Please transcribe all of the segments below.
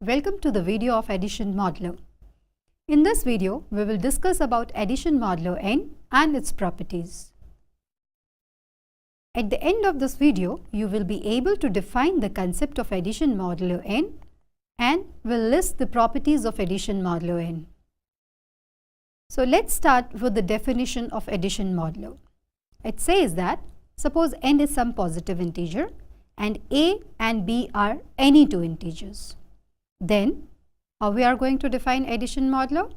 Welcome to the video of addition modulo. In this video, we will discuss about addition modulo n and its properties. At the end of this video, you will be able to define the concept of addition modulo n and will list the properties of addition modulo n. So let's start with the definition of addition modulo. It says that suppose n is some positive integer and a and b are any two integers. Then how we are going to define addition modulo?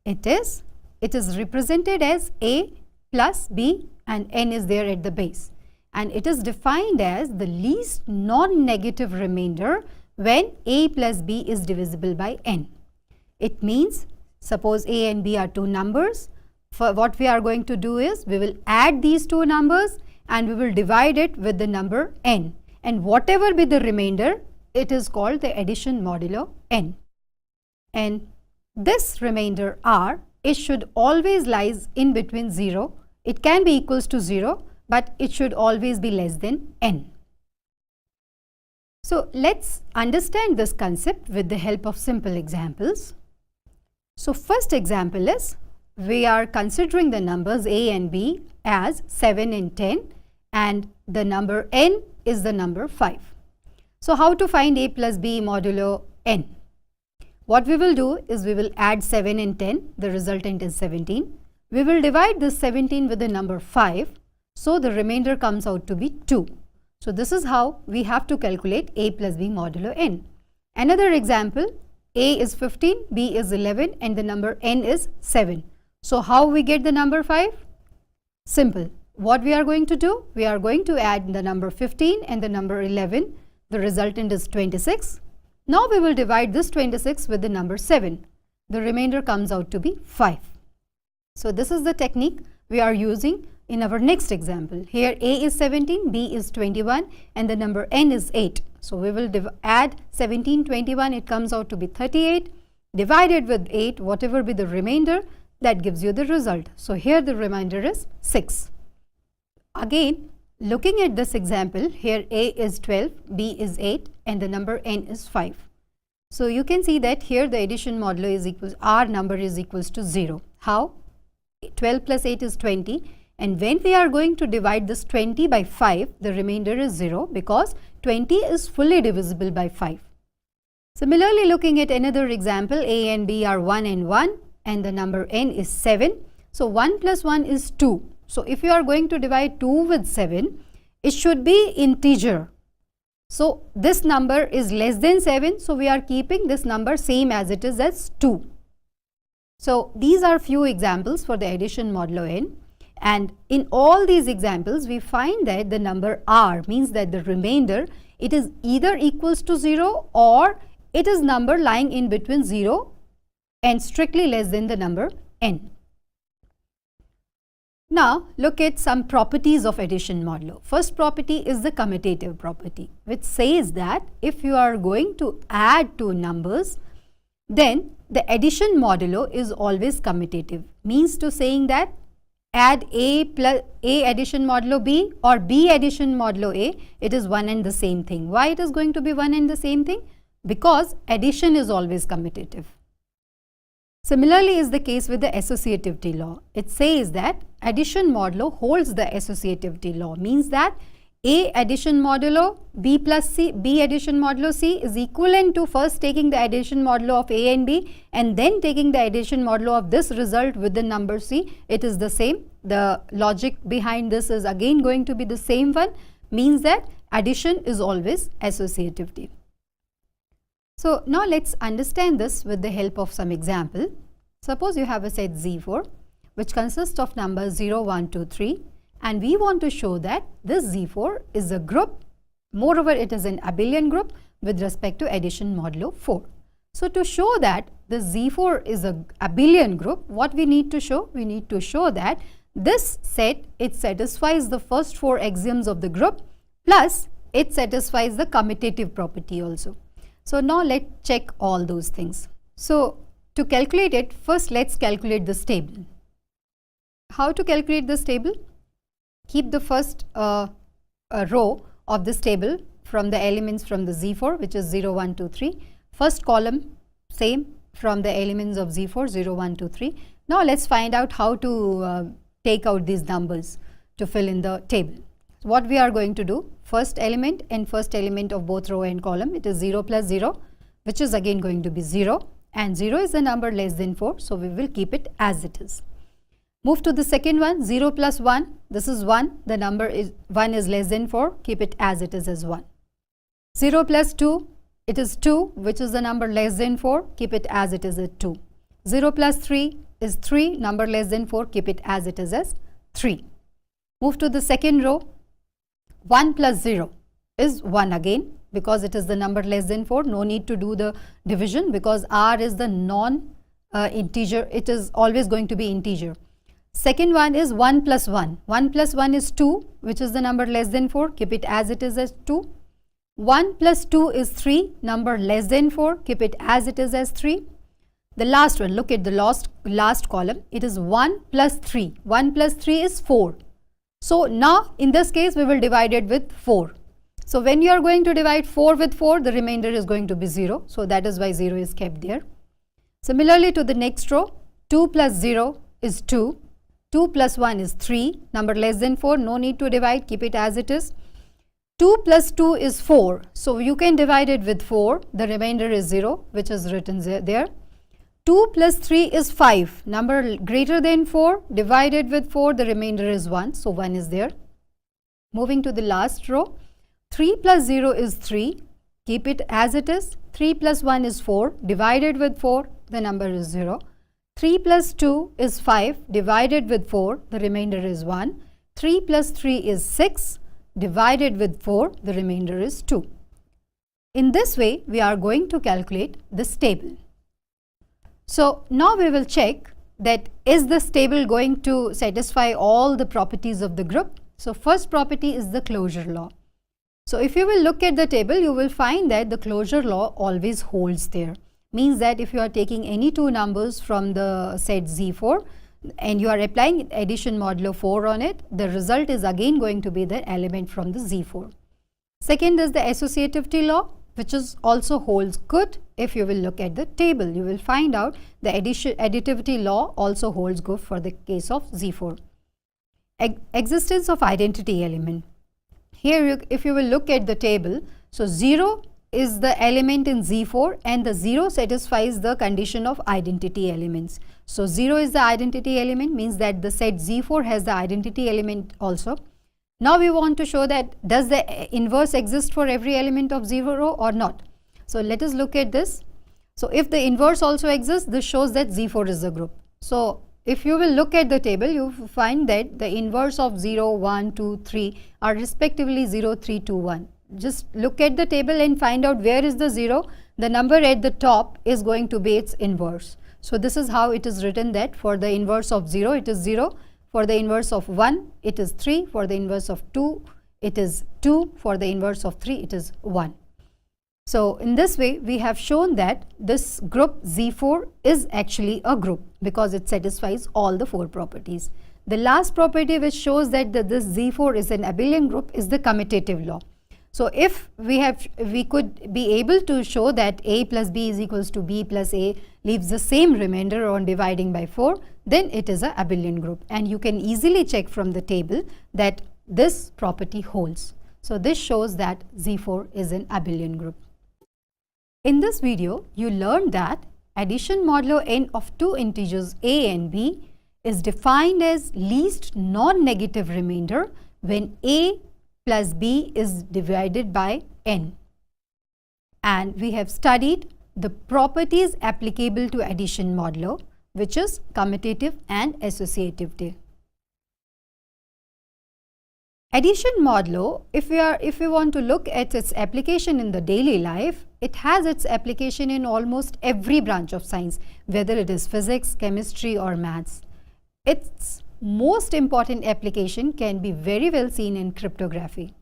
It is represented as a plus b and n is there at the base, and it is defined as the least non-negative remainder when a plus b is divisible by n. It means suppose a and b are two numbers. For what we are going to do is we will add these two numbers and we will divide it with the number n, and whatever be the remainder, it is called the addition modulo n. And this remainder r, it should always lies in between 0. It can be equals to 0, but it should always be less than n. So let's understand this concept with the help of simple examples. So first example is, we are considering the numbers a and b as 7 and 10, and the number n is the number 5. So how to find a plus b modulo n? What we will do is we will add 7 and 10, the resultant is 17. We will divide this 17 with the number 5, so the remainder comes out to be 2. So this is how we have to calculate a plus b modulo n. Another example, a is 15, b is 11 and the number n is 7. So how we get the number 5? Simple. What we are going to do? We are going to add the number 15 and the number 11. The resultant is 26. Now we will divide this 26 with the number 7. The remainder comes out to be 5. So this is the technique we are using in our next example. Here a is 17, b is 21 and the number n is 8. So we will add 17, 21, it comes out to be 38. Divided with 8, whatever be the remainder, that gives you the result. So here the remainder is 6. Again, looking at this example, here a is 12, b is 8 and the number n is 5. So you can see that here the addition modulo is equals, our number is equals to 0. How? 12 plus 8 is 20, and when we are going to divide this 20 by 5, the remainder is 0 because 20 is fully divisible by 5. Similarly, looking at another example, a and b are 1 and 1 and the number n is 7. So 1 plus 1 is 2. So if you are going to divide 2 with 7, it should be integer. So this number is less than 7. So we are keeping this number same as it is as 2. So these are few examples for the addition modulo n. And in all these examples, we find that the number r means that the remainder, it is either equals to 0 or it is number lying in between 0 and strictly less than the number n. Now look at some properties of addition modulo. First property is the commutative property, which says that if you are going to add two numbers, then the addition modulo is always commutative. Means to saying that add a plus a addition modulo b or b addition modulo a, it is one and the same thing. Why it is going to be one and the same thing? Because addition is always commutative. Similarly is the case with the associativity law. It says that addition modulo holds the associativity law, means that a addition modulo b plus c, b addition modulo c is equivalent to first taking the addition modulo of a and b and then taking the addition modulo of this result with the number c. It is the same. The logic behind this is again going to be the same one, means that addition is always associativity. So now let's understand this with the help of some example. Suppose you have a set Z4 which consists of numbers 0, 1, 2, 3, and we want to show that this Z4 is a group. Moreover, it is an abelian group with respect to addition modulo 4. So to show that the Z4 is a abelian group, what we need to show? We need to show that this set, it satisfies the first 4 axioms of the group, plus it satisfies the commutative property also. So now let's check all those things. So to calculate it, first let's calculate this table. How to calculate this table? Keep the first row of this table from the elements from the Z4, which is 0, 1, 2, 3. First column same from the elements of Z4, 0, 1, 2, 3. Now let's find out how to take out these numbers to fill in the table. What we are going to do, first element of both row and column, it is 0 plus 0, which is again going to be 0, and 0 is the number less than 4, so we will keep it as it is. Move to the second one, 0 plus 1, this is 1, the number is 1 is less than 4, keep it as it is as 1. 0 plus 2, it is 2, which is the number less than 4, keep it as it is at 2. 0 plus 3 is 3, number less than 4, keep it as it is as 3. Move to the second row, 1 plus 0 is 1 again, because it is the number less than 4, no need to do the division because R is the non-integer, it is always going to be integer. Second one is 1 plus 1. 1 plus 1 is 2, which is the number less than 4. Keep it as it is as 2. 1 plus 2 is 3, number less than 4. Keep it as it is as 3. The last one, look at the last column. It is 1 plus 3. 1 plus 3 is 4. So now in this case we will divide it with 4. So when you are going to divide 4 with 4, the remainder is going to be 0. So that is why 0 is kept there. Similarly to the next row, 2 plus 0 is 2. 2 plus 1 is 3, number less than 4, no need to divide, keep it as it is. 2 plus 2 is 4, so you can divide it with 4, the remainder is 0, which is written there. 2 plus 3 is 5, number greater than 4, divided with 4, the remainder is 1, so 1 is there. Moving to the last row, 3 plus 0 is 3, keep it as it is. 3 plus 1 is 4, divided with 4, the number is 0. 3 plus 2 is 5, divided with 4, the remainder is 1. 3 plus 3 is 6, divided with 4, the remainder is 2. In this way, we are going to calculate this table. So now we will check that is this table going to satisfy all the properties of the group. So first property is the closure law. So if you will look at the table, you will find that the closure law always holds there. Means that if you are taking any two numbers from the set Z4 and you are applying addition modulo 4 on it, the result is again going to be the element from the Z4. Second is the associativity law, which is also holds good. If you will look at the table, you will find out the additivity law also holds good for the case of Z4. Existence of identity element. Here if you will look at the table, so 0 is the element in Z4 and the 0 satisfies the condition of identity elements. So 0 is the identity element, means that the set Z4 has the identity element also. Now we want to show that does the inverse exist for every element of 0 or not. So let us look at this. So if the inverse also exists, this shows that Z4 is a group. So if you will look at the table, you find that the inverse of 0, 1, 2, 3 are respectively 0, 3, 2, 1. Just look at the table and find out where is the 0. The number at the top is going to be its inverse. So this is how it is written, that for the inverse of 0 it is 0, for the inverse of 1 it is 3, for the inverse of 2 it is 2, for the inverse of 3 it is 1. So in this way we have shown that this group Z4 is actually a group because it satisfies all the 4 properties. The last property which shows that this Z4 is an abelian group is the commutative law. So if we could be able to show that A plus B is equals to B plus A leaves the same remainder on dividing by 4, then it is a abelian group, and you can easily check from the table that this property holds. So this shows that Z4 is an abelian group. In this video, you learned that addition modulo n of two integers A and B is defined as least non-negative remainder when A plus B is divided by n. And we have studied the properties applicable to addition modulo, which is commutative and associativity. Addition modulo, if we want to look at its application in the daily life, it has its application in almost every branch of science, whether it is physics, chemistry or maths. Its most important application can be very well seen in cryptography.